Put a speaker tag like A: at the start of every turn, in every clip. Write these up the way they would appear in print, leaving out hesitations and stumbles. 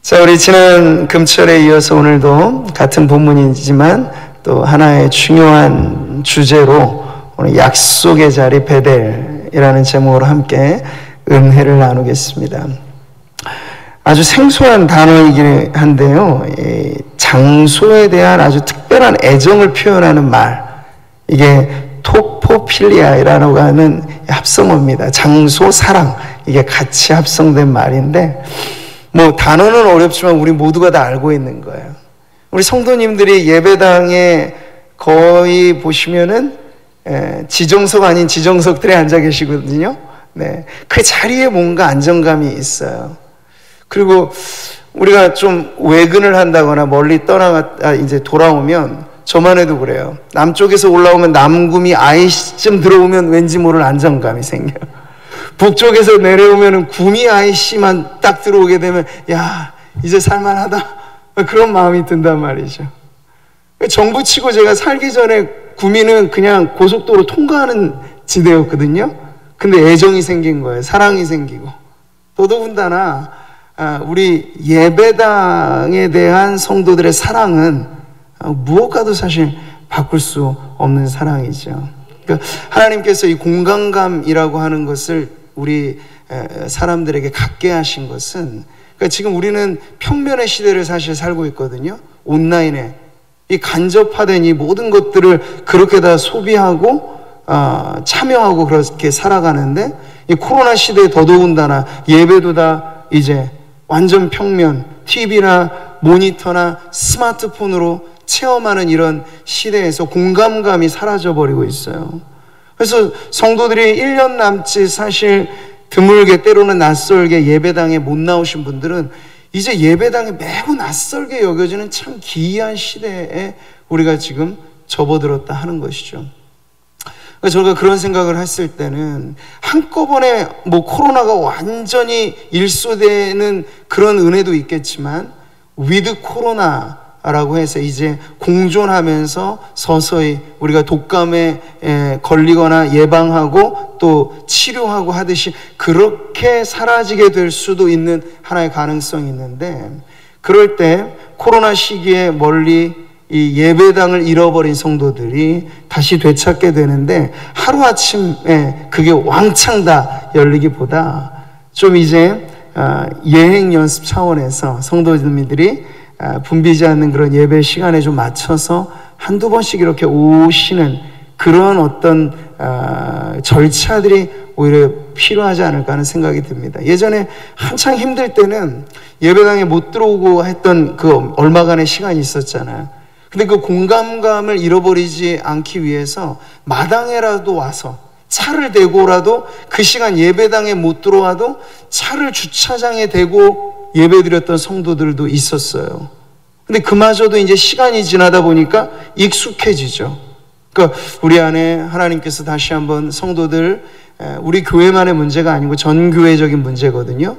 A: 자, 우리 지난 금철에 이어서 오늘도 같은 본문이지만 또 하나의 중요한 주제로 오늘 약속의 자리 베델이라는 제목으로 함께 은혜를 나누겠습니다. 아주 생소한 단어이긴 한데요, 이 장소에 대한 아주 특별한 애정을 표현하는 말, 이게 토포필리아라고 하는 합성어입니다. 장소, 사랑, 이게 같이 합성된 말인데, 뭐 단어는 어렵지만 우리 모두가 다 알고 있는 거예요. 우리 성도님들이 예배당에 거의 보시면은 지정석 아닌 지정석들에 앉아 계시거든요. 네, 그 자리에 뭔가 안정감이 있어요. 그리고 우리가 좀 외근을 한다거나 멀리 떠나갔다 이제 돌아오면, 저만 해도 그래요. 남쪽에서 올라오면 남구미 IC쯤 들어오면 왠지 모를 안정감이 생겨요. 북쪽에서 내려오면 구미 IC만 딱 들어오게 되면 야, 이제 살만하다, 그런 마음이 든단 말이죠. 정부 치고 제가 살기 전에 구미는 그냥 고속도로 통과하는 지대였거든요. 근데 애정이 생긴 거예요. 사랑이 생기고. 더더군다나 우리 예배당에 대한 성도들의 사랑은 무엇과도 사실 바꿀 수 없는 사랑이죠. 그러니까 하나님께서 이 공간감이라고 하는 것을 우리 사람들에게 갖게 하신 것은, 그러니까 지금 우리는 평면의 시대를 사실 살고 있거든요. 온라인에 이 간접화된 이 모든 것들을 그렇게 다 소비하고 참여하고 그렇게 살아가는데, 이 코로나 시대에 더더군다나 예배도 다 이제 완전 평면, TV나 모니터나 스마트폰으로 체험하는 이런 시대에서 공감감이 사라져버리고 있어요. 그래서 성도들이 1년 남짓 사실 드물게 때로는 낯설게 예배당에 못 나오신 분들은 이제 예배당에 매우 낯설게 여겨지는 참 기이한 시대에 우리가 지금 접어들었다 하는 것이죠. 저희가 그런 생각을 했을 때는 한꺼번에 뭐 코로나가 완전히 일소되는 그런 은혜도 있겠지만, 위드 코로나라고 해서 이제 공존하면서 서서히 우리가 독감에 걸리거나 예방하고 또 치료하고 하듯이 그렇게 사라지게 될 수도 있는 하나의 가능성이 있는데, 그럴 때 코로나 시기에 멀리 이 예배당을 잃어버린 성도들이 다시 되찾게 되는데, 하루아침에 그게 왕창 다 열리기보다 좀 이제 예행 연습 차원에서 성도님들이 붐비지 않는 그런 예배 시간에 좀 맞춰서 한두 번씩 이렇게 오시는 그런 어떤 절차들이 오히려 필요하지 않을까 하는 생각이 듭니다. 예전에 한창 힘들 때는 예배당에 못 들어오고 했던 그 얼마간의 시간이 있었잖아요. 근데 그 공감감을 잃어버리지 않기 위해서 마당에라도 와서 차를 대고라도 그 시간 예배당에 못 들어와도 차를 주차장에 대고 예배드렸던 성도들도 있었어요. 근데 그마저도 이제 시간이 지나다 보니까 익숙해지죠. 그러니까 우리 안에 하나님께서 다시 한번 성도들, 우리 교회만의 문제가 아니고 전 교회적인 문제거든요.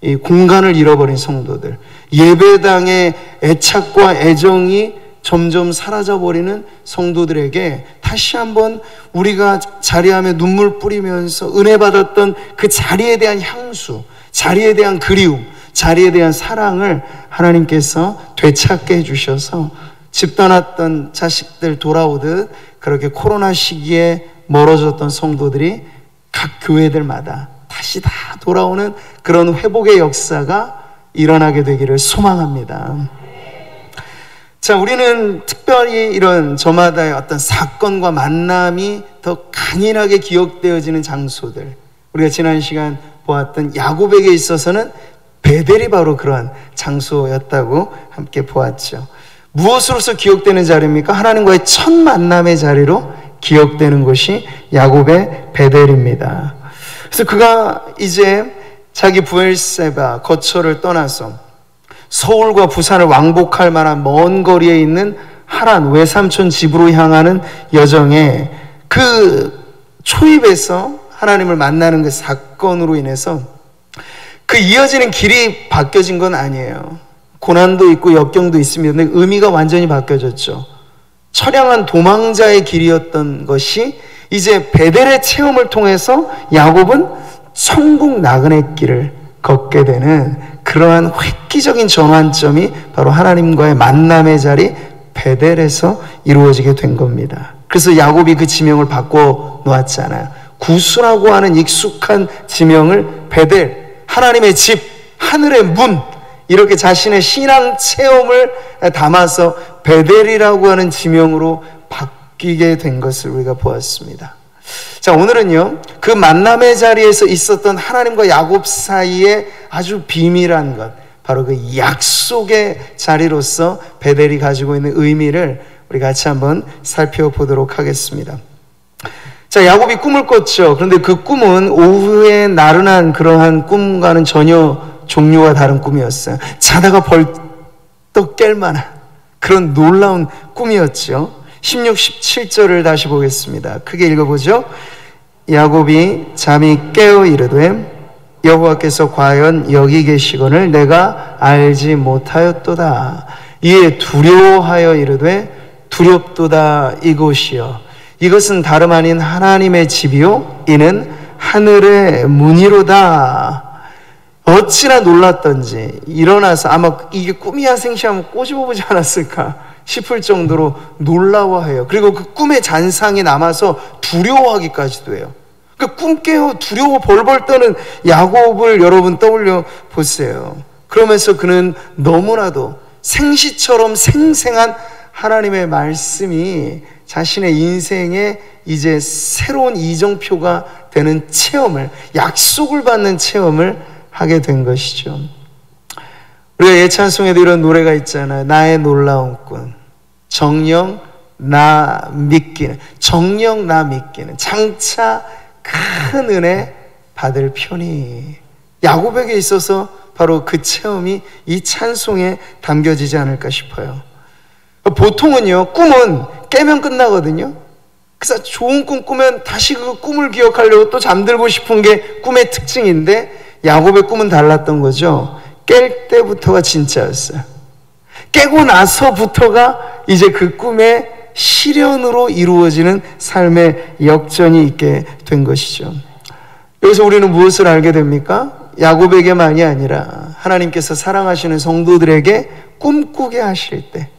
A: 이 공간을 잃어버린 성도들, 예배당의 애착과 애정이 점점 사라져버리는 성도들에게 다시 한번 우리가 자리하며 눈물 뿌리면서 은혜 받았던 그 자리에 대한 향수, 자리에 대한 그리움, 자리에 대한 사랑을 하나님께서 되찾게 해주셔서 집 떠났던 자식들 돌아오듯 그렇게 코로나 시기에 멀어졌던 성도들이 각 교회들마다 다시 다 돌아오는 그런 회복의 역사가 일어나게 되기를 소망합니다. 자, 우리는 특별히 이런 저마다의 어떤 사건과 만남이 더 강인하게 기억되어지는 장소들, 우리가 지난 시간 보았던 야곱에게 있어서는 베델이 바로 그러한 장소였다고 함께 보았죠. 무엇으로서 기억되는 자리입니까? 하나님과의 첫 만남의 자리로 기억되는 곳이 야곱의 베델입니다. 그래서 그가 이제 자기 브엘세바 거처를 떠나서 서울과 부산을 왕복할 만한 먼 거리에 있는 하란 외삼촌 집으로 향하는 여정에 그 초입에서 하나님을 만나는 그 사건으로 인해서 그 이어지는 길이 바뀌어진 건 아니에요. 고난도 있고 역경도 있습니다. 근데 의미가 완전히 바뀌어졌죠. 처량한 도망자의 길이었던 것이 이제 베델의 체험을 통해서 야곱은 천국 나그네 길을 걷게 되는 그러한 획기적인 전환점이 바로 하나님과의 만남의 자리 베델에서 이루어지게 된 겁니다. 그래서 야곱이 그 지명을 바꿔 놓았잖아요. 구수라고 하는 익숙한 지명을 베델, 하나님의 집, 하늘의 문, 이렇게 자신의 신앙 체험을 담아서 베델이라고 하는 지명으로 바뀌게 된 것을 우리가 보았습니다. 자, 오늘은요, 그 만남의 자리에서 있었던 하나님과 야곱 사이에 아주 비밀한 것, 바로 그 약속의 자리로서 베델이 가지고 있는 의미를 우리 같이 한번 살펴보도록 하겠습니다. 자, 야곱이 꿈을 꿨죠. 그런데 그 꿈은 오후에 나른한 그러한 꿈과는 전혀 종류가 다른 꿈이었어요. 자다가 벌떡 깰 만한 그런 놀라운 꿈이었죠. 16, 17절을 다시 보겠습니다. 크게 읽어보죠. 야곱이 잠이 깨어 이르되 여호와께서 과연 여기 계시거늘 내가 알지 못하였도다. 이에 두려워하여 이르되 두렵도다 이곳이여. 이것은 다름 아닌 하나님의 집이요 이는 하늘의 문이로다. 어찌나 놀랐던지 일어나서 아마 이게 꿈이야 생시하면 꼬집어보지 않았을까 싶을 정도로 놀라워해요. 그리고 그 꿈의 잔상이 남아서 두려워하기까지도 해요. 그 꿈 깨어 두려워 벌벌 떠는 야곱을 여러분 떠올려 보세요. 그러면서 그는 너무나도 생시처럼 생생한 하나님의 말씀이 자신의 인생에 이제 새로운 이정표가 되는 체험을, 약속을 받는 체험을 하게 된 것이죠. 우리가 예찬송에도 이런 노래가 있잖아요. 나의 놀라운 꿈, 정녕 나 믿기는, 정녕 나 믿기는 장차 큰 은혜 받을 편이. 야곱에게 있어서 바로 그 체험이 이 찬송에 담겨지지 않을까 싶어요. 보통은요, 꿈은 깨면 끝나거든요. 그래서 좋은 꿈 꾸면 다시 그 꿈을 기억하려고 또 잠들고 싶은 게 꿈의 특징인데, 야곱의 꿈은 달랐던 거죠. 깰 때부터가 진짜였어요. 깨고 나서부터가 이제 그 꿈의 실현으로 이루어지는 삶의 역전이 있게 된 것이죠. 여기서 우리는 무엇을 알게 됩니까? 야곱에게만이 아니라 하나님께서 사랑하시는 성도들에게 꿈꾸게 하실 때,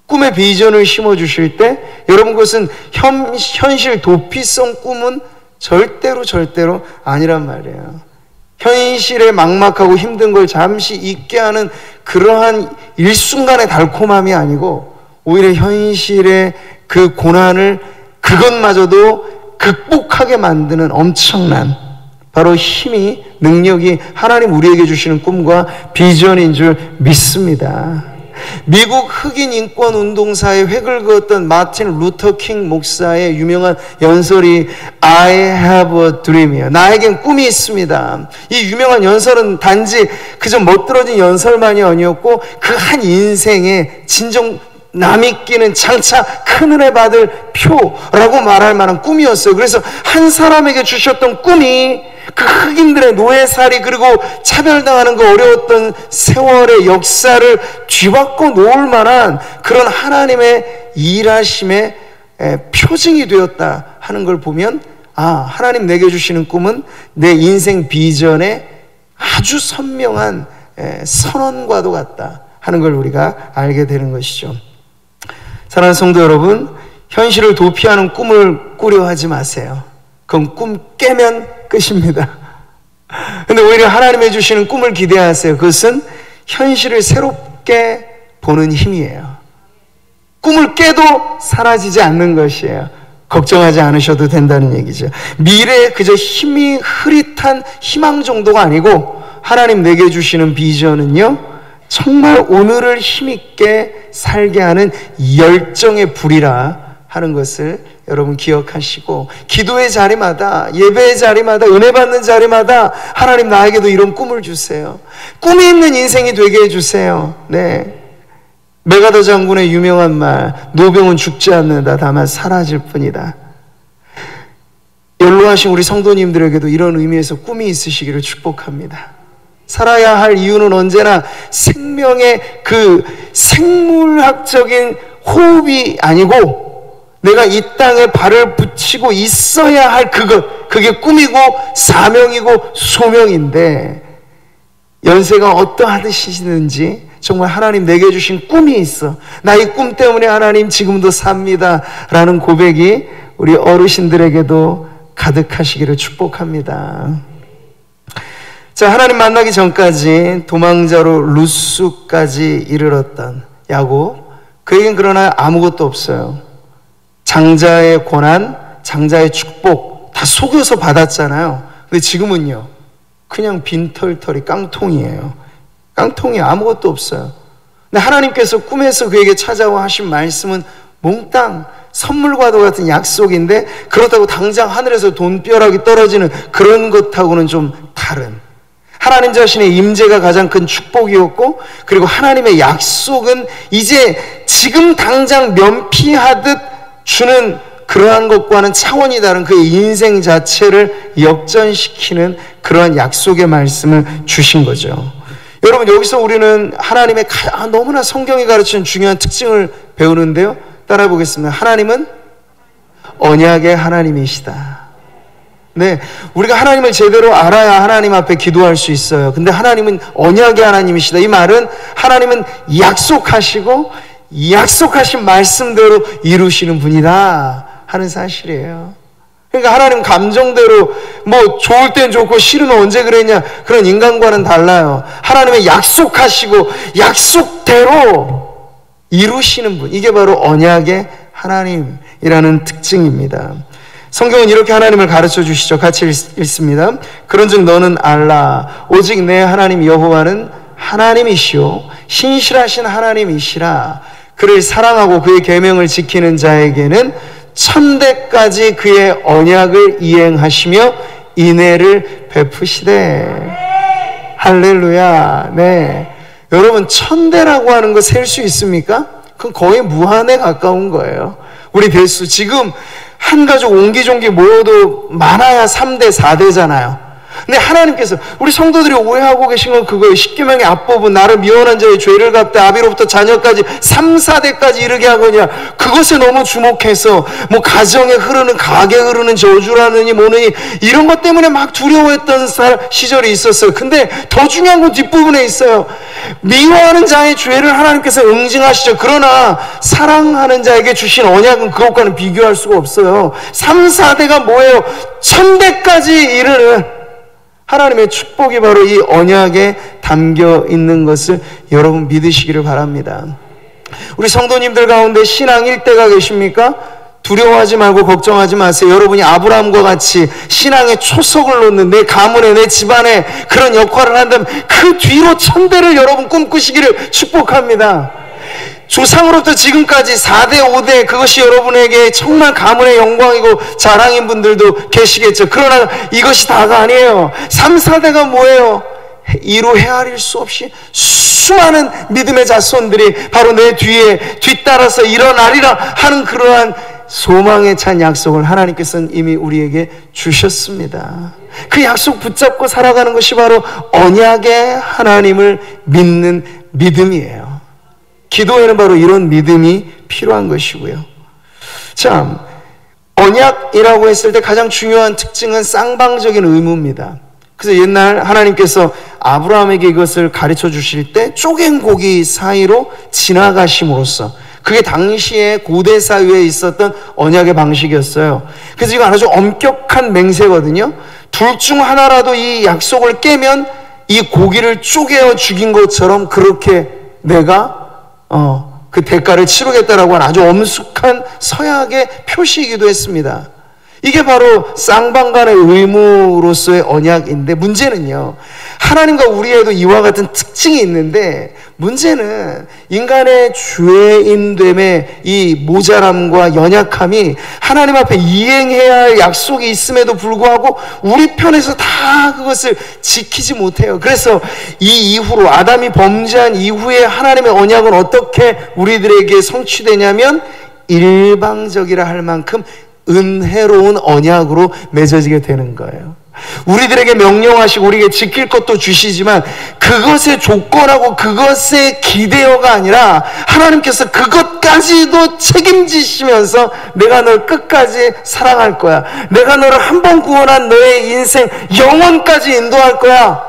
A: 꿈의 비전을 심어주실 때, 여러분 그것은 현실 도피성 꿈은 절대로 아니란 말이에요. 현실에 막막하고 힘든 걸 잠시 잊게 하는 그러한 일순간의 달콤함이 아니고, 오히려 현실의 그 고난을 그것마저도 극복하게 만드는 엄청난 바로 힘이, 능력이 하나님 우리에게 주시는 꿈과 비전인 줄 믿습니다. 미국 흑인 인권 운동사의 획을 그었던 마틴 루터 킹 목사의 유명한 연설이 I have a dream이에요. 나에겐 꿈이 있습니다. 이 유명한 연설은 단지 그저 멋들어진 연설만이 아니었고, 그 한 인생의 진정 남이끼는 장차 큰 은혜 받을 표라고 말할 만한 꿈이었어요. 그래서 한 사람에게 주셨던 꿈이 그 흑인들의 노예살이, 그리고 차별당하는 그 어려웠던 세월의 역사를 뒤바꿔 놓을 만한 그런 하나님의 일하심의 표징이 되었다 하는 걸 보면, 아, 하나님 내게 주시는 꿈은 내 인생 비전의 아주 선명한 선언과도 같다 하는 걸 우리가 알게 되는 것이죠. 사랑하는 성도 여러분, 현실을 도피하는 꿈을 꾸려 하지 마세요. 그건 꿈 깨면 끝입니다. 근데 오히려 하나님이 주시는 꿈을 기대하세요. 그것은 현실을 새롭게 보는 힘이에요. 꿈을 깨도 사라지지 않는 것이에요. 걱정하지 않으셔도 된다는 얘기죠. 미래에 그저 힘이 흐릿한 희망 정도가 아니고, 하나님 내게 주시는 비전은요, 정말 오늘을 힘있게 살게 하는 열정의 불이라 하는 것을 여러분 기억하시고, 기도의 자리마다, 예배의 자리마다, 은혜 받는 자리마다 하나님 나에게도 이런 꿈을 주세요. 꿈이 있는 인생이 되게 해주세요. 네. 메가더 장군의 유명한 말, 노병은 죽지 않는다, 다만 사라질 뿐이다. 연로하신 우리 성도님들에게도 이런 의미에서 꿈이 있으시기를 축복합니다. 살아야 할 이유는 언제나 생명의 그 생물학적인 호흡이 아니고, 내가 이 땅에 발을 붙이고 있어야 할 그것, 그게 꿈이고 사명이고 소명인데, 연세가 어떠하시든지 정말 하나님 내게 주신 꿈이 있어. 나 이 꿈 때문에 하나님 지금도 삽니다 라는 고백이 우리 어르신들에게도 가득하시기를 축복합니다. 자, 하나님 만나기 전까지 도망자로 루스까지 이르렀던 야곱, 그에겐 그러나 아무것도 없어요. 장자의 권한, 장자의 축복 다 속여서 받았잖아요. 근데 지금은요, 그냥 빈털터리 깡통이에요. 깡통이 아무것도 없어요. 근데 하나님께서 꿈에서 그에게 찾아와 하신 말씀은 몽땅 선물과도 같은 약속인데, 그렇다고 당장 하늘에서 돈벼락이 떨어지는 그런 것하고는 좀 다른, 하나님 자신의 임재가 가장 큰 축복이었고, 그리고 하나님의 약속은 이제 지금 당장 면피하듯 주는 그러한 것과는 차원이 다른 그의 인생 자체를 역전시키는 그러한 약속의 말씀을 주신 거죠. 여러분, 여기서 우리는 하나님의 너무나 성경이 가르치는 중요한 특징을 배우는데요. 따라해 보겠습니다. 하나님은 언약의 하나님이시다. 네, 우리가 하나님을 제대로 알아야 하나님 앞에 기도할 수 있어요. 근데 하나님은 언약의 하나님이시다. 이 말은 하나님은 약속하시고 약속하신 말씀대로 이루시는 분이다 하는 사실이에요. 그러니까 하나님 감정대로 뭐 좋을 땐 좋고 싫으면 언제 그랬냐, 그런 인간과는 달라요. 하나님의 약속하시고 약속대로 이루시는 분, 이게 바로 언약의 하나님이라는 특징입니다. 성경은 이렇게 하나님을 가르쳐 주시죠. 같이 읽습니다. 그런즉 너는 알라, 오직 내 하나님 여호와는 하나님이시오 신실하신 하나님이시라. 그를 사랑하고 그의 계명을 지키는 자에게는 천대까지 그의 언약을 이행하시며 인애를 베푸시되. 할렐루야. 네, 여러분, 천대라고 하는 거 셀 수 있습니까? 그건 거의 무한에 가까운 거예요. 우리 대수 지금 한 가족 옹기종기 모여도 많아야 3대 4대잖아요 근데 하나님께서, 우리 성도들이 오해하고 계신 건 그거예요. 십계명의 앞부분, 나를 미워하는 자의 죄를 갚되 아비로부터 자녀까지 3, 4대까지 이르게 하거냐, 그것에 너무 주목해서 뭐 가정에 흐르는, 가게 흐르는 저주라느니 뭐느니 이런 것 때문에 막 두려워했던 시절이 있었어요. 근데 더 중요한 건 뒷부분에 있어요. 미워하는 자의 죄를 하나님께서 응징하시죠. 그러나 사랑하는 자에게 주신 언약은 그것과는 비교할 수가 없어요. 3, 4대가 뭐예요? 1000대까지 이르는 하나님의 축복이 바로 이 언약에 담겨 있는 것을 여러분 믿으시기를 바랍니다. 우리 성도님들 가운데 신앙 1대가 계십니까? 두려워하지 말고 걱정하지 마세요. 여러분이 아브라함과 같이 신앙의 초석을 놓는, 내 가문에, 내 집안에 그런 역할을 한다면 그 뒤로 1000대를 여러분 꿈꾸시기를 축복합니다. 조상으로부터 지금까지 4대 5대, 그것이 여러분에게 정말 가문의 영광이고 자랑인 분들도 계시겠죠. 그러나 이것이 다가 아니에요. 3, 4대가 뭐예요? 이루 헤아릴 수 없이 수많은 믿음의 자손들이 바로 내 뒤에 뒤따라서 일어나리라 하는 그러한 소망에 찬 약속을 하나님께서는 이미 우리에게 주셨습니다. 그 약속 붙잡고 살아가는 것이 바로 언약의 하나님을 믿는 믿음이에요. 기도에는 바로 이런 믿음이 필요한 것이고요. 참, 언약이라고 했을 때 가장 중요한 특징은 쌍방적인 의무입니다. 그래서 옛날 하나님께서 아브라함에게 이것을 가르쳐 주실 때 쪼갠 고기 사이로 지나가심으로써, 그게 당시에 고대 사회에 있었던 언약의 방식이었어요. 그래서 이건 아주 엄격한 맹세거든요. 둘 중 하나라도 이 약속을 깨면 이 고기를 쪼개어 죽인 것처럼 그렇게 내가 그 대가를 치르겠다라고 하는 아주 엄숙한 서약의 표시이기도 했습니다. 이게 바로 쌍방간의 의무로서의 언약인데, 문제는요, 하나님과 우리에도 이와 같은 특징이 있는데, 문제는 인간의 죄인됨의 이 모자람과 연약함이 하나님 앞에 이행해야 할 약속이 있음에도 불구하고 우리 편에서 다 그것을 지키지 못해요. 그래서 이 이후로, 아담이 범죄한 이후에 하나님의 언약은 어떻게 우리들에게 성취되냐면 일방적이라 할 만큼 은혜로운 언약으로 맺어지게 되는 거예요. 우리들에게 명령하시고 우리에게 지킬 것도 주시지만 그것의 조건하고 그것의 기대어가 아니라 하나님께서 그것까지도 책임지시면서 내가 널 끝까지 사랑할 거야, 내가 너를 한 번 구원한 너의 인생 영원까지 인도할 거야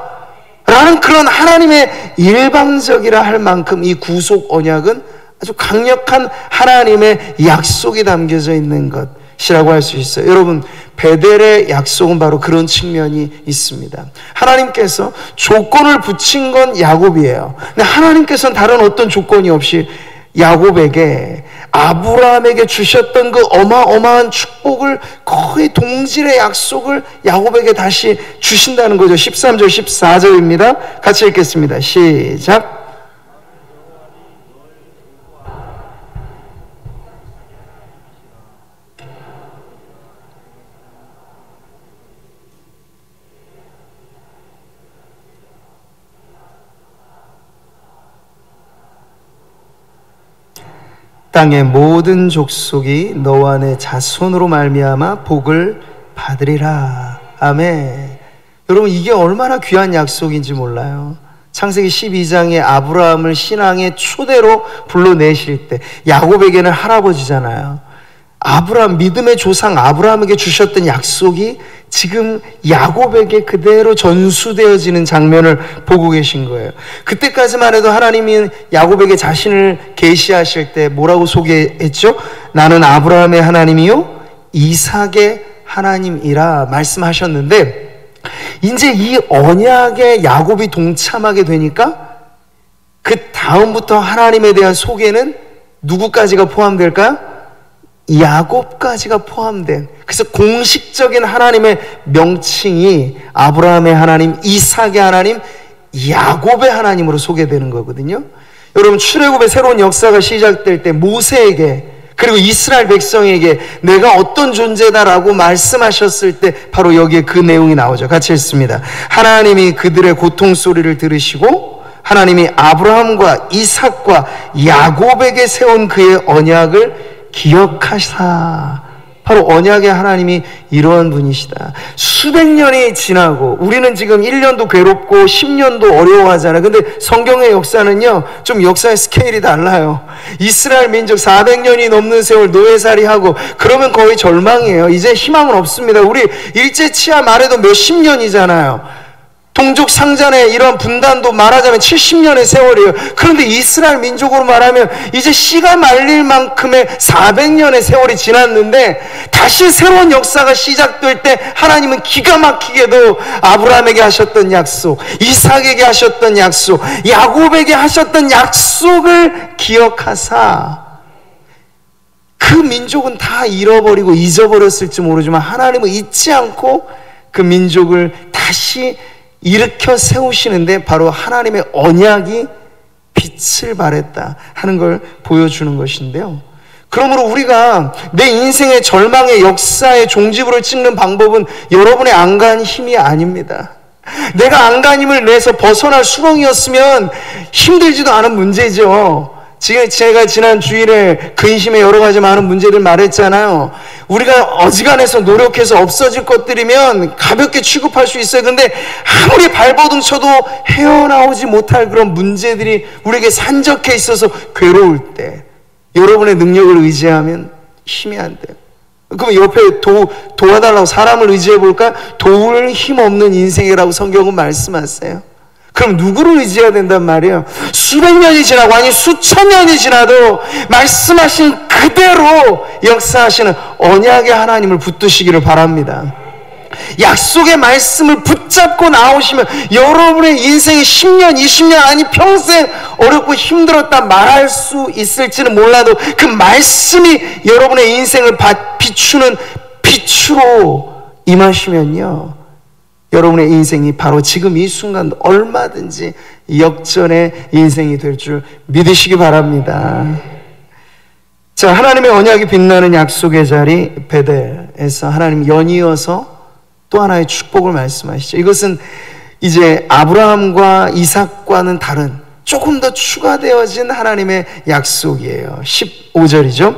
A: 라는 그런 하나님의 일방적이라 할 만큼 이 구속 언약은 아주 강력한 하나님의 약속이 담겨져 있는 것이라고 할 수 있어요. 여러분, 베델의 약속은 바로 그런 측면이 있습니다. 하나님께서 조건을 붙인 건 야곱이에요. 근데 하나님께서는 다른 어떤 조건이 없이 야곱에게, 아브라함에게 주셨던 그 어마어마한 축복을, 거의 동질의 약속을 야곱에게 다시 주신다는 거죠. 13절 14절입니다 같이 읽겠습니다. 시작. 땅의 모든 족속이 너와 내 자손으로 말미암아 복을 받으리라. 아멘. 여러분, 이게 얼마나 귀한 약속인지 몰라요. 창세기 12장에 아브라함을 신앙의 초대로 불러내실 때, 야곱에게는 할아버지잖아요. 아브라함, 믿음의 조상 아브라함에게 주셨던 약속이 지금 야곱에게 그대로 전수되어지는 장면을 보고 계신 거예요. 그때까지만 해도 하나님이 야곱에게 자신을 계시하실 때 뭐라고 소개했죠? 나는 아브라함의 하나님이요 이삭의 하나님이라 말씀하셨는데, 이제 이 언약에 야곱이 동참하게 되니까 그 다음부터 하나님에 대한 소개는 누구까지가 포함될까요? 야곱까지가 포함된, 그래서 공식적인 하나님의 명칭이 아브라함의 하나님, 이삭의 하나님, 야곱의 하나님으로 소개되는 거거든요. 여러분, 출애굽의 새로운 역사가 시작될 때 모세에게, 그리고 이스라엘 백성에게 내가 어떤 존재다라고 말씀하셨을 때 바로 여기에 그 내용이 나오죠. 같이 읽습니다. 하나님이 그들의 고통 소리를 들으시고 하나님이 아브라함과 이삭과 야곱에게 세운 그의 언약을 기억하사. 바로 언약의 하나님이 이러한 분이시다. 수백 년이 지나고 우리는 지금 1년도 괴롭고 10년도 어려워하잖아요. 근데 성경의 역사는요, 좀 역사의 스케일이 달라요. 이스라엘 민족 400년이 넘는 세월 노예살이하고 그러면 거의 절망이에요. 이제 희망은 없습니다. 우리 일제치하 말해도 몇십 년이잖아요. 동족 상잔의 이러한 분단도 말하자면 70년의 세월이에요. 그런데 이스라엘 민족으로 말하면 이제 씨가 말릴 만큼의 400년의 세월이 지났는데 다시 새로운 역사가 시작될 때 하나님은 기가 막히게도 아브라함에게 하셨던 약속, 이삭에게 하셨던 약속, 야곱에게 하셨던 약속을 기억하사. 그 민족은 다 잃어버리고 잊어버렸을지 모르지만 하나님은 잊지 않고 그 민족을 다시 일으켜 세우시는데 바로 하나님의 언약이 빛을 발했다 하는 걸 보여주는 것인데요. 그러므로 우리가 내 인생의 절망의 역사의 종지부를 찍는 방법은 여러분의 안간 힘이 아닙니다. 내가 안간힘을 내서 벗어날 수렁이었으면 힘들지도 않은 문제죠. 제가 지난 주일에 근심의 여러 가지 많은 문제들 말했잖아요. 우리가 어지간해서 노력해서 없어질 것들이면 가볍게 취급할 수 있어요. 근데 아무리 발버둥 쳐도 헤어나오지 못할 그런 문제들이 우리에게 산적해 있어서 괴로울 때 여러분의 능력을 의지하면 힘이 안 돼요. 그럼 옆에 도와달라고 사람을 의지해 볼까? 도울 힘 없는 인생이라고 성경은 말씀하세요. 그럼 누구를 의지해야 된단 말이에요? 수백 년이 지나고, 아니 수천 년이 지나도 말씀하신 그대로 역사하시는 언약의 하나님을 붙드시기를 바랍니다. 약속의 말씀을 붙잡고 나오시면 여러분의 인생이 10년, 20년, 아니 평생 어렵고 힘들었다 말할 수 있을지는 몰라도 그 말씀이 여러분의 인생을 비추는 빛으로 임하시면요, 여러분의 인생이 바로 지금 이 순간도 얼마든지 역전의 인생이 될 줄 믿으시기 바랍니다. 자, 하나님의 언약이 빛나는 약속의 자리 베델에서 하나님 연이어서 또 하나의 축복을 말씀하시죠. 이것은 이제 아브라함과 이삭과는 다른 조금 더 추가되어진 하나님의 약속이에요. 15절이죠.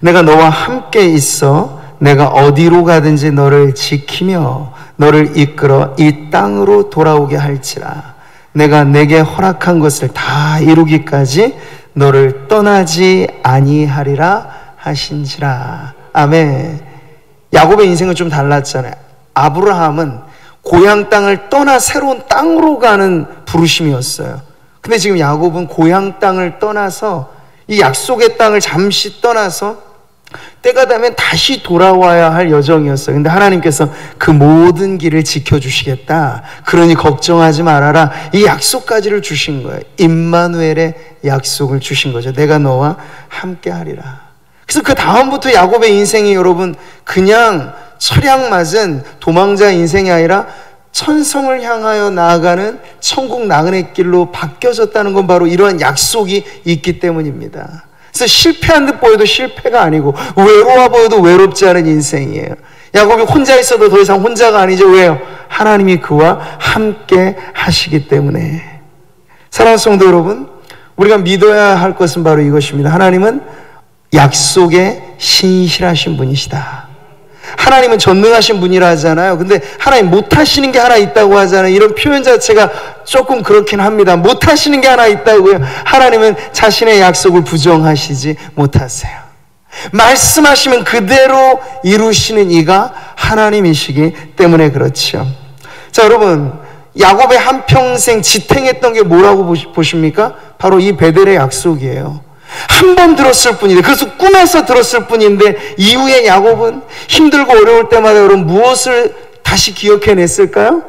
A: 내가 너와 함께 있어 내가 어디로 가든지 너를 지키며 너를 이끌어 이 땅으로 돌아오게 할지라. 내가 내게 허락한 것을 다 이루기까지 너를 떠나지 아니하리라 하신지라. 아멘. 야곱의 인생은 좀 달랐잖아요. 아브라함은 고향 땅을 떠나 새로운 땅으로 가는 부르심이었어요. 근데 지금 야곱은 고향 땅을 떠나서 이 약속의 땅을 잠시 떠나서 때가 되면 다시 돌아와야 할 여정이었어요. 근데 하나님께서 그 모든 길을 지켜주시겠다. 그러니 걱정하지 말아라. 이 약속까지를 주신 거예요. 임마누엘의 약속을 주신 거죠. 내가 너와 함께 하리라. 그래서 그 다음부터 야곱의 인생이 여러분 그냥 철양 맞은 도망자 인생이 아니라 천성을 향하여 나아가는 천국 나그네 길로 바뀌어졌다는 건 바로 이러한 약속이 있기 때문입니다. 그래서 실패한 듯 보여도 실패가 아니고 외로워 보여도 외롭지 않은 인생이에요. 야곱이 혼자 있어도 더 이상 혼자가 아니죠. 왜요? 하나님이 그와 함께 하시기 때문에. 사랑하는 성도 여러분, 우리가 믿어야 할 것은 바로 이것입니다. 하나님은 약속에 신실하신 분이시다. 하나님은 전능하신 분이라 하잖아요. 근데 하나님 못하시는 게 하나 있다고 하잖아요. 이런 표현 자체가 조금 그렇긴 합니다. 못하시는 게 하나 있다고요. 하나님은 자신의 약속을 부정하시지 못하세요. 말씀하시면 그대로 이루시는 이가 하나님이시기 때문에 그렇죠. 자, 여러분, 야곱의 한평생 지탱했던 게 뭐라고 보십니까? 바로 이 베델의 약속이에요. 한 번 들었을 뿐인데, 그래서 꿈에서 들었을 뿐인데, 이후에 야곱은 힘들고 어려울 때마다 여러분 무엇을 다시 기억해냈을까요?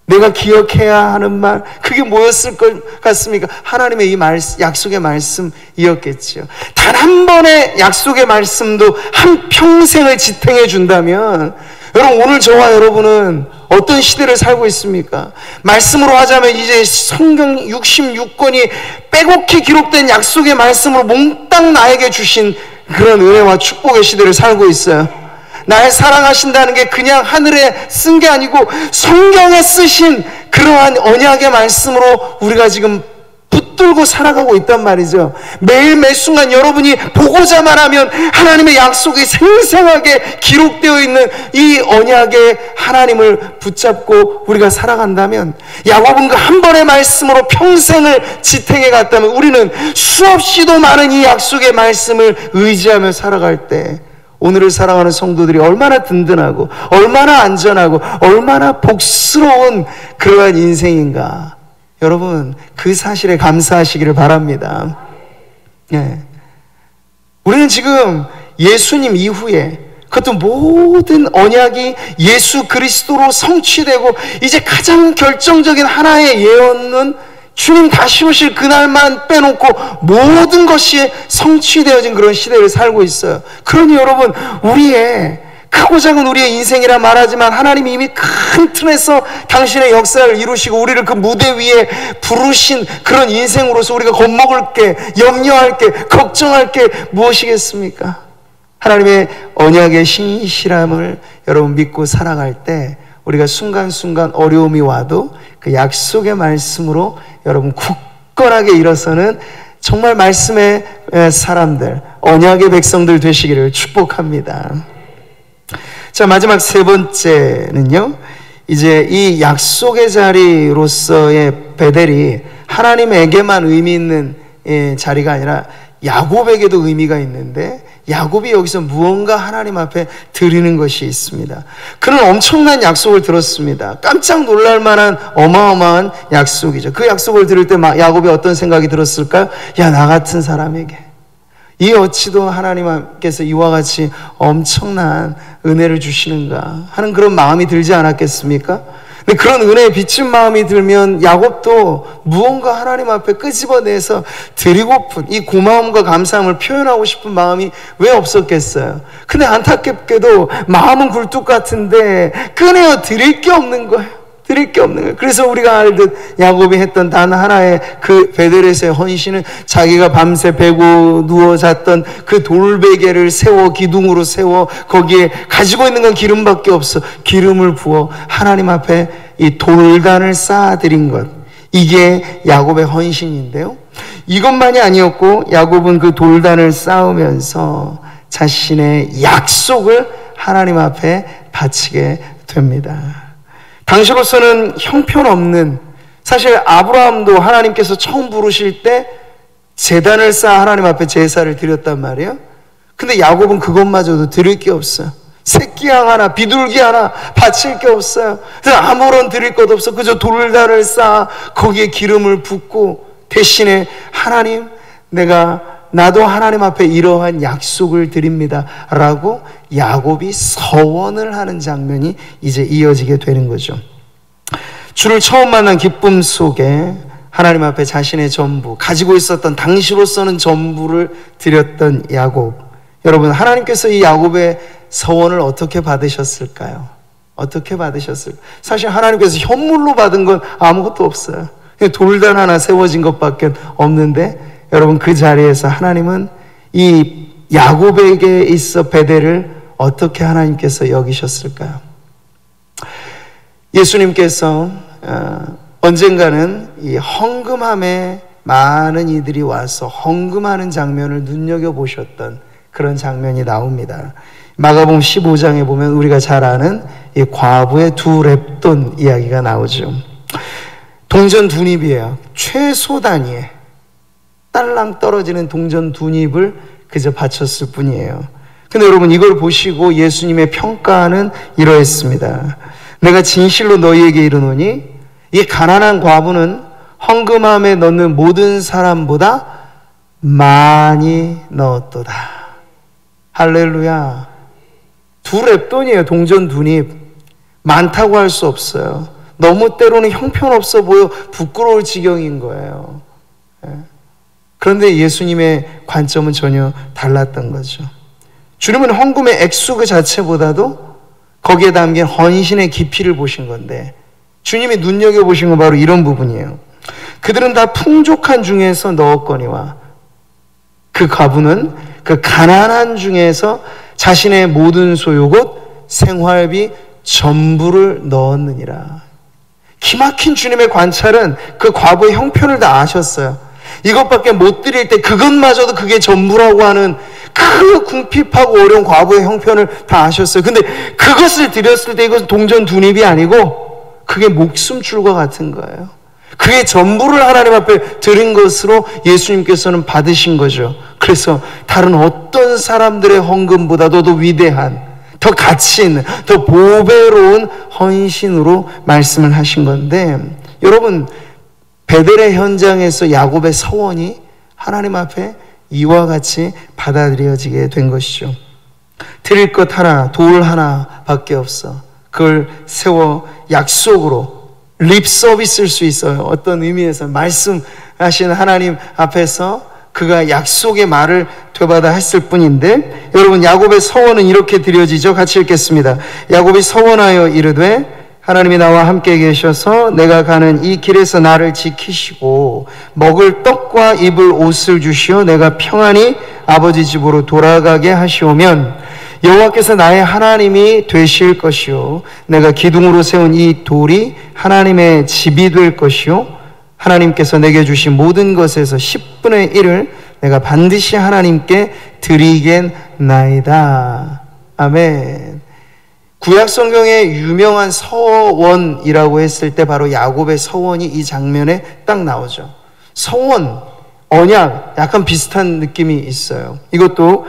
A: 내가 기억해야 하는 말, 그게 뭐였을 것 같습니까? 하나님의 이 약속의 말씀이었겠죠. 단 한 번의 약속의 말씀도 한 평생을 지탱해 준다면, 여러분, 오늘 저와 여러분은 어떤 시대를 살고 있습니까? 말씀으로 하자면 이제 성경 66권이 빼곡히 기록된 약속의 말씀으로 몽땅 나에게 주신 그런 은혜와 축복의 시대를 살고 있어요. 날 사랑하신다는 게 그냥 하늘에 쓴 게 아니고 성경에 쓰신 그러한 언약의 말씀으로 우리가 지금 붙들고 살아가고 있단 말이죠. 매일 매 순간 여러분이 보고자만 하면 하나님의 약속이 생생하게 기록되어 있는 이 언약의 하나님을 붙잡고 우리가 살아간다면, 야곱은 그 한 번의 말씀으로 평생을 지탱해 갔다면, 우리는 수없이도 많은 이 약속의 말씀을 의지하며 살아갈 때 오늘을 사랑하는 성도들이 얼마나 든든하고 얼마나 안전하고 얼마나 복스러운 그러한 인생인가, 여러분 그 사실에 감사하시기를 바랍니다. 예. 우리는 지금 예수님 이후에 그것도 모든 언약이 예수 그리스도로 성취되고 이제 가장 결정적인 하나의 예언은 주님 다시 오실 그날만 빼놓고 모든 것이 성취되어진 그런 시대를 살고 있어요. 그러니 여러분, 우리의 크고 작은 우리의 인생이라 말하지만 하나님이 이미 큰 틀에서 당신의 역사를 이루시고 우리를 그 무대 위에 부르신 그런 인생으로서 우리가 겁먹을 게, 염려할 게, 걱정할 게 무엇이겠습니까? 하나님의 언약의 신실함을 여러분 믿고 살아갈 때 우리가 순간순간 어려움이 와도 그 약속의 말씀으로 여러분 굳건하게 일어서는 정말 말씀의 사람들, 언약의 백성들 되시기를 축복합니다. 자, 마지막 세 번째는요, 이제 이 약속의 자리로서의 베델이 하나님에게만 의미 있는 자리가 아니라 야곱에게도 의미가 있는데, 야곱이 여기서 무언가 하나님 앞에 드리는 것이 있습니다. 그는 엄청난 약속을 들었습니다. 깜짝 놀랄 만한 어마어마한 약속이죠. 그 약속을 들을 때 야곱이 어떤 생각이 들었을까요? 야, 나 같은 사람에게 이 어찌도 하나님께서 이와 같이 엄청난 은혜를 주시는가 하는 그런 마음이 들지 않았겠습니까? 근데 그런 은혜에 비친 마음이 들면 야곱도 무언가 하나님 앞에 끄집어내서 드리고픈 이 고마움과 감사함을 표현하고 싶은 마음이 왜 없었겠어요? 근데 안타깝게도 마음은 굴뚝 같은데 꺼내어 드릴 게 없는 거예요. 드릴 게 없는 거예요. 그래서 우리가 알듯 야곱이 했던 단 하나의 그 베델에서의 헌신은 자기가 밤새 베고 누워 잤던 그 돌베개를 세워 기둥으로 세워 거기에 가지고 있는 건 기름밖에 없어. 기름을 부어 하나님 앞에 이 돌단을 쌓아드린 것, 이게 야곱의 헌신인데요, 이것만이 아니었고 야곱은 그 돌단을 쌓으면서 자신의 약속을 하나님 앞에 바치게 됩니다. 당시로서는 형편없는, 사실 아브라함도 하나님께서 처음 부르실 때 제단을 쌓아 하나님 앞에 제사를 드렸단 말이에요. 근데 야곱은 그것마저도 드릴 게 없어요. 새끼양 하나, 비둘기 하나 바칠 게 없어요. 그래서 아무런 드릴 것 없어. 그저 돌단을 쌓아 거기에 기름을 붓고, 대신에 하나님, 나도 하나님 앞에 이러한 약속을 드립니다 라고 야곱이 서원을 하는 장면이 이제 이어지게 되는 거죠. 주를 처음 만난 기쁨 속에 하나님 앞에 자신의 전부, 가지고 있었던 당시로서는 전부를 드렸던 야곱. 여러분, 하나님께서 이 야곱의 서원을 어떻게 받으셨을까요? 어떻게 받으셨을까요? 사실 하나님께서 현물로 받은 건 아무것도 없어요. 돌단 하나 세워진 것밖에 없는데, 여러분, 그 자리에서 하나님은 이 야곱에게 있어 베델을 어떻게 하나님께서 여기셨을까요? 예수님께서 언젠가는 이 헌금함에 많은 이들이 와서 헌금하는 장면을 눈여겨보셨던 그런 장면이 나옵니다. 마가복음 15장에 보면 우리가 잘 아는 이 과부의 두 렙돈 이야기가 나오죠. 동전 두 닙이에요. 최소 단위에 딸랑 떨어지는 동전 두 닙을 그저 바쳤을 뿐이에요. 근데 여러분, 이걸 보시고 예수님의 평가는 이러했습니다. 내가 진실로 너희에게 이르노니 이 가난한 과부는 헌금함에 넣는 모든 사람보다 많이 넣었도다. 할렐루야. 두 렙돈이에요. 동전 두 닙. 많다고 할 수 없어요. 너무 때로는 형편없어 보여 부끄러울 지경인 거예요. 그런데 예수님의 관점은 전혀 달랐던 거죠. 주님은 헌금의 액수 그 자체보다도 거기에 담긴 헌신의 깊이를 보신 건데, 주님이 눈여겨보신 건 바로 이런 부분이에요. 그들은 다 풍족한 중에서 넣었거니와 그 과부는 그 가난한 중에서 자신의 모든 소유 곧 생활비 전부를 넣었느니라. 기막힌 주님의 관찰은 그 과부의 형편을 다 아셨어요. 이것밖에 못 드릴 때 그것마저도 그게 전부라고 하는 그 궁핍하고 어려운 과부의 형편을 다 아셨어요. 근데 그것을 드렸을 때 이것은 동전 두 닙이 아니고 그게 목숨줄과 같은 거예요. 그게 전부를 하나님 앞에 드린 것으로 예수님께서는 받으신 거죠. 그래서 다른 어떤 사람들의 헌금보다도 더 위대한, 더 가치 있는, 더 보배로운 헌신으로 말씀을 하신 건데, 여러분, 베델의 현장에서 야곱의 서원이 하나님 앞에 이와 같이 받아들여지게 된 것이죠. 드릴 것 하나, 돌 하나밖에 없어. 그걸 세워 약속으로 립 서비스일 수 있어요. 어떤 의미에서 말씀하신 하나님 앞에서 그가 약속의 말을 되받아 했을 뿐인데, 여러분, 야곱의 서원은 이렇게 드려지죠. 같이 읽겠습니다. 야곱이 서원하여 이르되 하나님이 나와 함께 계셔서 내가 가는 이 길에서 나를 지키시고 먹을 떡과 입을 옷을 주시어 내가 평안히 아버지 집으로 돌아가게 하시오면 여호와께서 나의 하나님이 되실 것이요 내가 기둥으로 세운 이 돌이 하나님의 집이 될 것이요 하나님께서 내게 주신 모든 것에서 10분의 1을 내가 반드시 하나님께 드리겠나이다. 아멘. 구약 성경의 유명한 서원이라고 했을 때 바로 야곱의 서원이 이 장면에 딱 나오죠. 서원, 언약, 약간 비슷한 느낌이 있어요. 이것도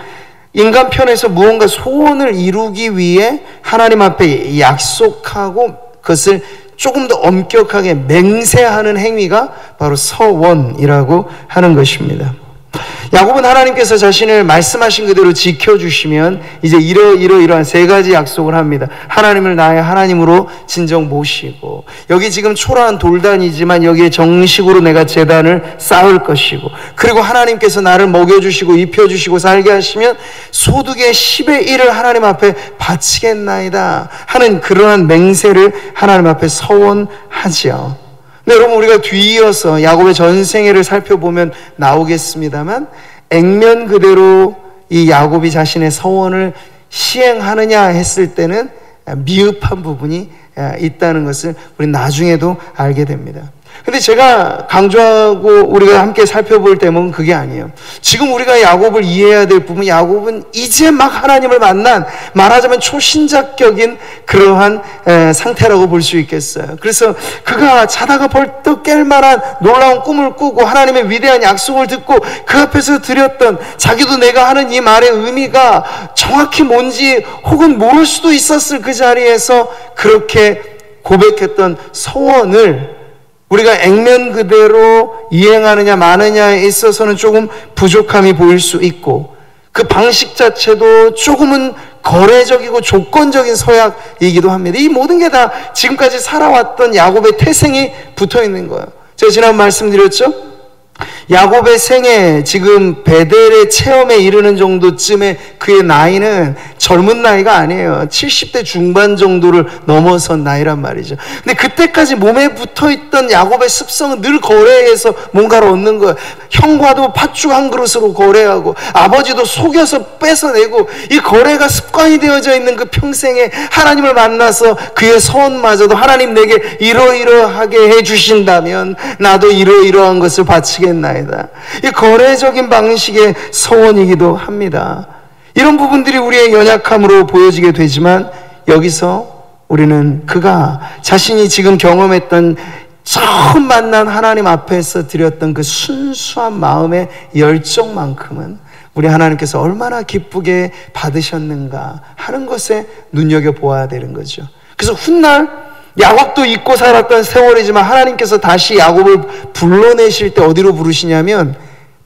A: 인간 편에서 무언가 소원을 이루기 위해 하나님 앞에 약속하고 그것을 조금 더 엄격하게 맹세하는 행위가 바로 서원이라고 하는 것입니다. 야곱은 하나님께서 자신을 말씀하신 그대로 지켜주시면 이제 이러한 세 가지 약속을 합니다. 하나님을 나의 하나님으로 진정 모시고, 여기 지금 초라한 돌단이지만 여기에 정식으로 내가 제단을 쌓을 것이고, 그리고 하나님께서 나를 먹여주시고 입혀주시고 살게 하시면 소득의 10의 1을 하나님 앞에 바치겠나이다 하는 그러한 맹세를 하나님 앞에 서원하지요. 네, 여러분, 우리가 뒤이어서 야곱의 전생애를 살펴보면 나오겠습니다만, 액면 그대로 이 야곱이 자신의 서원을 시행하느냐 했을 때는 미흡한 부분이 있다는 것을 우리 나중에도 알게 됩니다. 근데 제가 강조하고 우리가 함께 살펴볼 대목은 그게 아니에요. 지금 우리가 야곱을 이해해야 될 부분, 야곱은 이제 막 하나님을 만난, 말하자면 초신자격인 그러한 상태라고 볼 수 있겠어요. 그래서 그가 자다가 벌떡 깰 만한 놀라운 꿈을 꾸고 하나님의 위대한 약속을 듣고 그 앞에서 드렸던, 자기도 내가 하는 이 말의 의미가 정확히 뭔지 혹은 모를 수도 있었을 그 자리에서 그렇게 고백했던 서원을 우리가 액면 그대로 이행하느냐 마느냐에 있어서는 조금 부족함이 보일 수 있고, 그 방식 자체도 조금은 거래적이고 조건적인 서약이기도 합니다. 이 모든 게 다 지금까지 살아왔던 야곱의 태생이 붙어 있는 거예요. 제가 지난 말씀드렸죠? 야곱의 생애, 지금 베델의 체험에 이르는 정도쯤에 그의 나이는 젊은 나이가 아니에요. 70대 중반 정도를 넘어선 나이란 말이죠. 근데 그때까지 몸에 붙어있던 야곱의 습성은 늘 거래해서 뭔가를 얻는 거예요. 형과도 팥죽 한 그릇으로 거래하고 아버지도 속여서 뺏어내고, 이 거래가 습관이 되어져 있는 그 평생에 하나님을 만나서 그의 소원마저도 하나님 내게 이러이러하게 해주신다면 나도 이러이러한 것을 바치겠나이다. 이 거래적인 방식의 소원이기도 합니다. 이런 부분들이 우리의 연약함으로 보여지게 되지만, 여기서 우리는 그가 자신이 지금 경험했던 처음 만난 하나님 앞에서 드렸던 그 순수한 마음의 열정만큼은 우리 하나님께서 얼마나 기쁘게 받으셨는가 하는 것에 눈여겨보아야 되는 거죠. 그래서 훗날 야곱도 잊고 살았던 세월이지만 하나님께서 다시 야곱을 불러내실 때 어디로 부르시냐면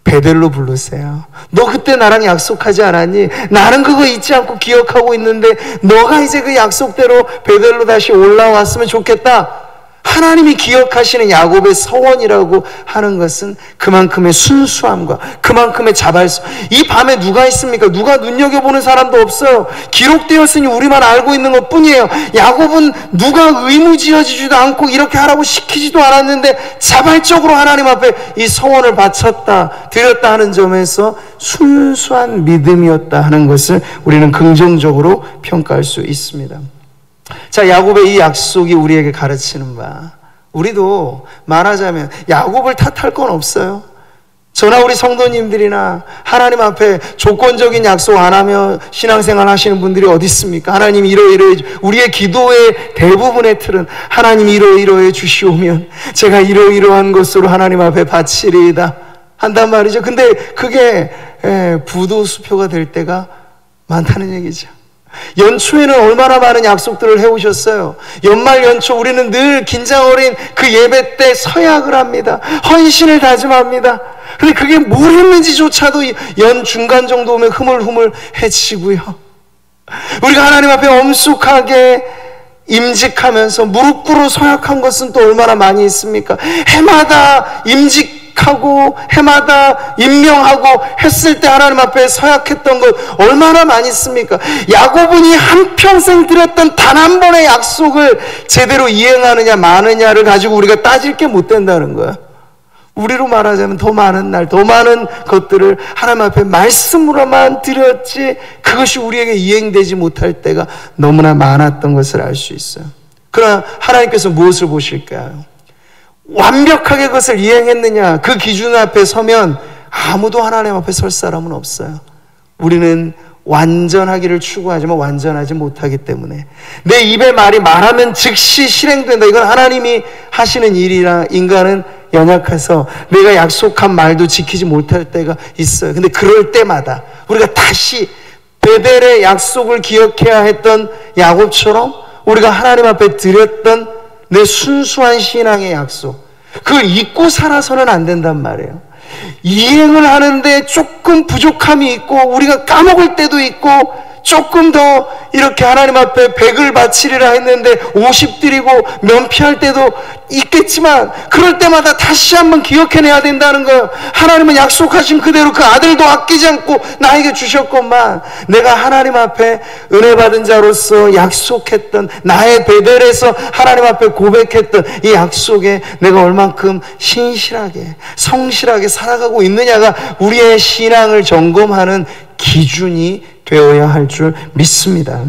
A: 베델로 부르세요. 너 그때 나랑 약속하지 않았니? 나는 그거 잊지 않고 기억하고 있는데 너가 이제 그 약속대로 베델로 다시 올라왔으면 좋겠다. 하나님이 기억하시는 야곱의 서원이라고 하는 것은 그만큼의 순수함과 그만큼의 자발성. 이 밤에 누가 있습니까? 누가 눈여겨보는 사람도 없어요. 기록되었으니 우리만 알고 있는 것 뿐이에요. 야곱은 누가 의무지어지지도 않고 이렇게 하라고 시키지도 않았는데 자발적으로 하나님 앞에 이 서원을 바쳤다, 드렸다 하는 점에서 순수한 믿음이었다 하는 것을 우리는 긍정적으로 평가할 수 있습니다. 자, 야곱의 이 약속이 우리에게 가르치는 바, 우리도 말하자면 야곱을 탓할 건 없어요. 저나 우리 성도님들이나 하나님 앞에 조건적인 약속 안 하며 신앙생활 하시는 분들이 어디 있습니까? 하나님 이러이러해, 우리의 기도의 대부분의 틀은 하나님 이러이러해 주시오면 제가 이러이러한 것으로 하나님 앞에 바치리이다 한단 말이죠. 근데 그게 부도수표가 될 때가 많다는 얘기죠. 연초에는 얼마나 많은 약속들을 해오셨어요. 연말 연초 우리는 늘 긴장 어린 그 예배 때 서약을 합니다. 헌신을 다짐합니다. 근데 그게 뭘 했는지조차도 연 중간 정도 오면 흐물흐물해지고요. 우리가 하나님 앞에 엄숙하게 임직하면서 무릎 꿇어 서약한 것은 또 얼마나 많이 있습니까? 해마다 임직하고 해마다 임명하고 했을 때 하나님 앞에 서약했던 것 얼마나 많이 있습니까? 야곱은 이 한평생 드렸던 단 한 번의 약속을 제대로 이행하느냐 마느냐를 가지고 우리가 따질 게 못 된다는 거야. 우리로 말하자면 더 많은 날, 더 많은 것들을 하나님 앞에 말씀으로만 드렸지 그것이 우리에게 이행되지 못할 때가 너무나 많았던 것을 알 수 있어요. 그러나 하나님께서 무엇을 보실까요? 완벽하게 그것을 이행했느냐, 그 기준 앞에 서면 아무도 하나님 앞에 설 사람은 없어요. 우리는 완전하기를 추구하지만 완전하지 못하기 때문에 내 입의 말이 말하면 즉시 실행된다, 이건 하나님이 하시는 일이라 인간은 연약해서 내가 약속한 말도 지키지 못할 때가 있어요. 근데 그럴 때마다 우리가 다시 베델의 약속을 기억해야 했던 야곱처럼 우리가 하나님 앞에 드렸던 내 순수한 신앙의 약속, 그걸 잊고 살아서는 안 된단 말이에요. 이행을 하는데 조금 부족함이 있고 우리가 까먹을 때도 있고 조금 더 이렇게 하나님 앞에 100을 바치리라 했는데 50 드리고 면피할 때도 있겠지만 그럴 때마다 다시 한번 기억해내야 된다는 거예요. 하나님은 약속하신 그대로 그 아들도 아끼지 않고 나에게 주셨건만 내가 하나님 앞에 은혜 받은 자로서 약속했던 나의 베델에서 하나님 앞에 고백했던 이 약속에 내가 얼만큼 신실하게 성실하게 살아가고 있느냐가 우리의 신앙을 점검하는 기준이 되어야 할 줄 믿습니다.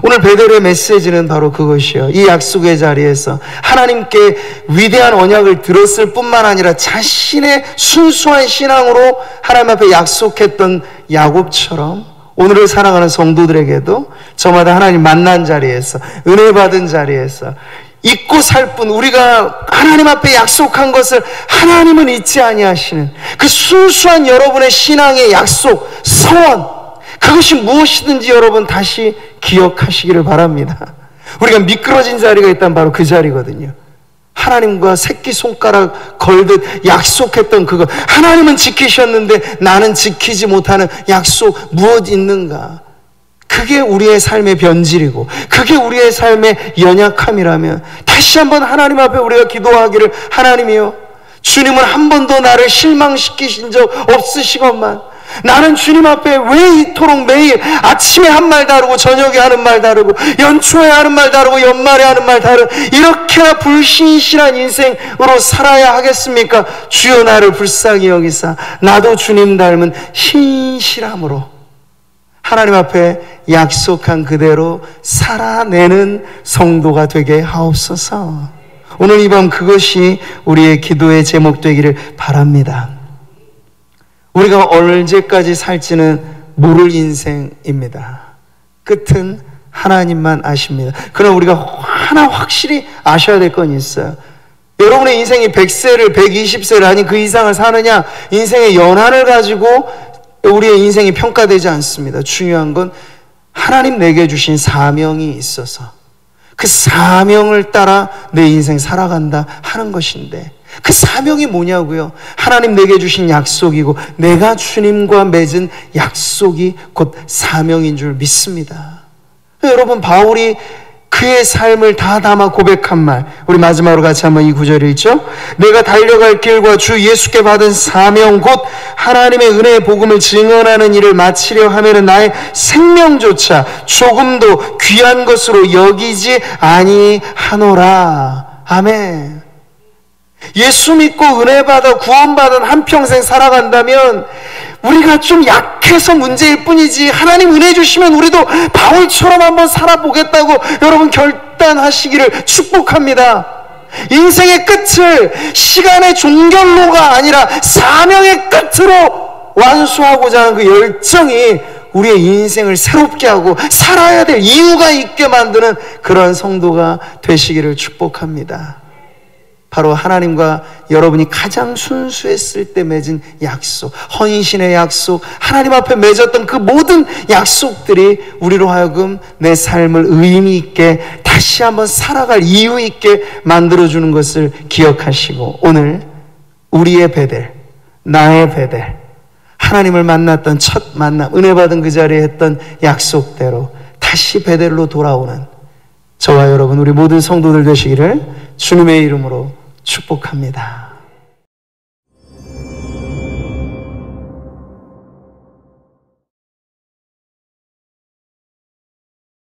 A: 오늘 베델의 메시지는 바로 그것이요. 이 약속의 자리에서 하나님께 위대한 언약을 들었을 뿐만 아니라 자신의 순수한 신앙으로 하나님 앞에 약속했던 야곱처럼 오늘을 살아가는 성도들에게도 저마다 하나님 만난 자리에서, 은혜 받은 자리에서 잊고 살 뿐, 우리가 하나님 앞에 약속한 것을 하나님은 잊지 아니하시는 그 순수한 여러분의 신앙의 약속, 소원, 그것이 무엇이든지 여러분 다시 기억하시기를 바랍니다. 우리가 미끄러진 자리가 있다면 바로 그 자리거든요. 하나님과 새끼손가락 걸듯 약속했던 그것, 하나님은 지키셨는데 나는 지키지 못하는 약속 무엇 있는가? 그게 우리의 삶의 변질이고 그게 우리의 삶의 연약함이라면 다시 한번 하나님 앞에 우리가 기도하기를, 하나님이여, 주님은 한 번도 나를 실망시키신 적 없으시건만 나는 주님 앞에 왜 이토록 매일 아침에 한 말 다르고 저녁에 하는 말 다르고 연초에 하는 말 다르고 연말에 하는 말 다르고 이렇게나 불신실한 인생으로 살아야 하겠습니까? 주여 나를 불쌍히 여기사 나도 주님 닮은 신실함으로 하나님 앞에 약속한 그대로 살아내는 성도가 되게 하옵소서. 오늘 이 밤 그것이 우리의 기도의 제목 되기를 바랍니다. 우리가 언제까지 살지는 모를 인생입니다. 끝은 하나님만 아십니다. 그러나 우리가 하나 확실히 아셔야 될 건 있어요. 여러분의 인생이 100세를 120세를 아닌 그 이상을 사느냐, 인생의 연한을 가지고 우리의 인생이 평가되지 않습니다. 중요한 건 하나님 내게 주신 사명이 있어서 그 사명을 따라 내 인생 살아간다 하는 것인데, 그 사명이 뭐냐고요? 하나님 내게 주신 약속이고 내가 주님과 맺은 약속이 곧 사명인 줄 믿습니다. 여러분, 바울이 그의 삶을 다 담아 고백한 말, 우리 마지막으로 같이 한번 이 구절을 읽죠. 내가 달려갈 길과 주 예수께 받은 사명 곧 하나님의 은혜의 복음을 증언하는 일을 마치려 하면은 나의 생명조차 조금도 귀한 것으로 여기지 아니하노라. 아멘. 예수 믿고 은혜 받아 구원받은 한평생 살아간다면 우리가 좀 약해서 문제일 뿐이지, 하나님 은혜 주시면 우리도 바울처럼 한번 살아보겠다고 여러분 결단하시기를 축복합니다. 인생의 끝을 시간의 종결로가 아니라 사명의 끝으로 완수하고자 하는 그 열정이 우리의 인생을 새롭게 하고 살아야 될 이유가 있게 만드는 그런 성도가 되시기를 축복합니다. 바로 하나님과 여러분이 가장 순수했을 때 맺은 약속, 헌신의 약속, 하나님 앞에 맺었던 그 모든 약속들이 우리로 하여금 내 삶을 의미 있게 다시 한번 살아갈 이유 있게 만들어주는 것을 기억하시고, 오늘 우리의 베델, 나의 베델, 하나님을 만났던 첫 만남, 은혜 받은 그 자리에 했던 약속대로 다시 베델로 돌아오는 저와 여러분, 우리 모든 성도들 되시기를 주님의 이름으로 축복합니다.